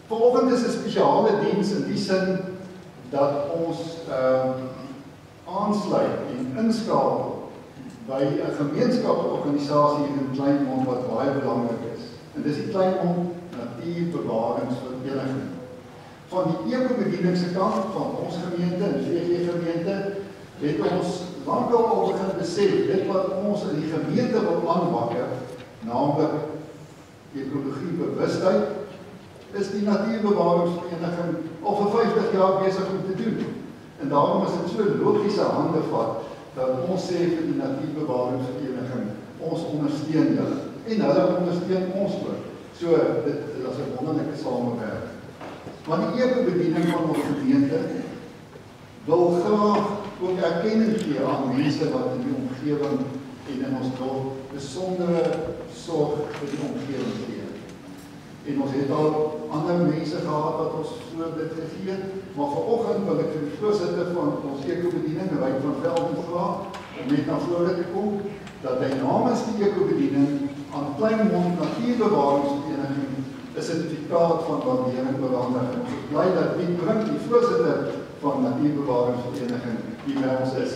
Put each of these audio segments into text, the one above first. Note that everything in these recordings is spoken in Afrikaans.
Vanoggend is 'n spesiale diens in die sin dat ons aansluit en inskakel by 'n gemeenskapsorganisasie in Kleinmond wat baie belangrik is. En dis die Kleinmond Natuurbewaringsvereniging. Van die ekobedieningse kant van ons gemeente en VG gemeente het ons lankal al begin besef dit wat ons in die gemeente wil aanwakker, naamlik ekologie bewustheid, is die Natuurbewaringsvereniging al vir 50 jaar besig om te doen. En daarom is dit so logiese handevat dat ons sê vir die Natuurbewaringsvereniging, ons ondersteun julle en hulle ondersteun ons ook. So dit is 'n wonderlike samewerking. Maar die ekobediening van ons gemeente wil graag ook erkenning gee aan mense wat in die omgewing en in ons dorp besondere sorg vir die omgewing gee. En ons het al ander mense gehad wat ons voorbeeld gegee het, maar vanoggend wil ek vir die voorsitter van ons ekobediening, Ryk van Velden, vra om net na vore te kom, dat hy namens die ekobediening aan Kleinmond Natuurbewaringsvereniging 'n sertifikaat van waardering oorhandig. Ons is bly dat Piet Brink, die voorsitter van Natuurbewaringsvereniging, die by ons is.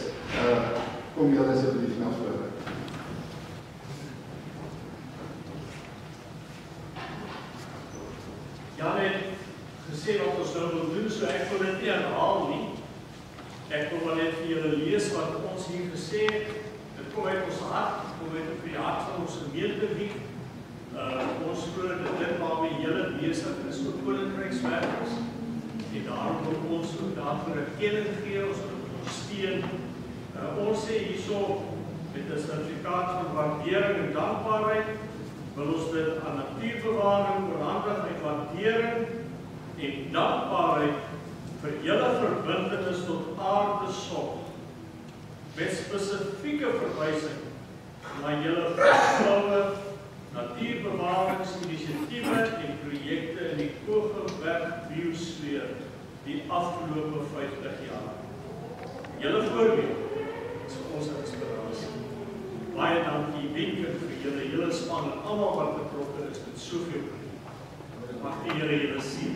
Kom julle asseblief na vore. Jan het gesê wat ons nou wil doen, so ek wil dit nie herhaal nie. Ek wil maar net vir julle lees wat ons hier gesê het. Dit kom uit ons hart, kom uit die hart van ons gemeenteweek. Ons glo dat dit waarmee julle besig is vir koninkrykswerkers. En daarom wil ons ook daarvoor erkenning gee, ons wil ondersteun. Ons sê hierso met 'n sertifikaat van waardering en dankbaarheid, wil ons dit aan natuurbewaring oorhandig met waardering en dankbaarheid vir julle verbintenis tot aardesorg, met spesifieke verwysing na julle verskillende natuurbewaringsinisiatiewe en projekte in die Kogelberg biosfeer die afgelope 50 jaar. Julle voorbeeld is vir ons 'n inspirasie. Baie dankie Wenke vir julle hele span en almal wat betrokke is met soveel. Mag die Here julle sien.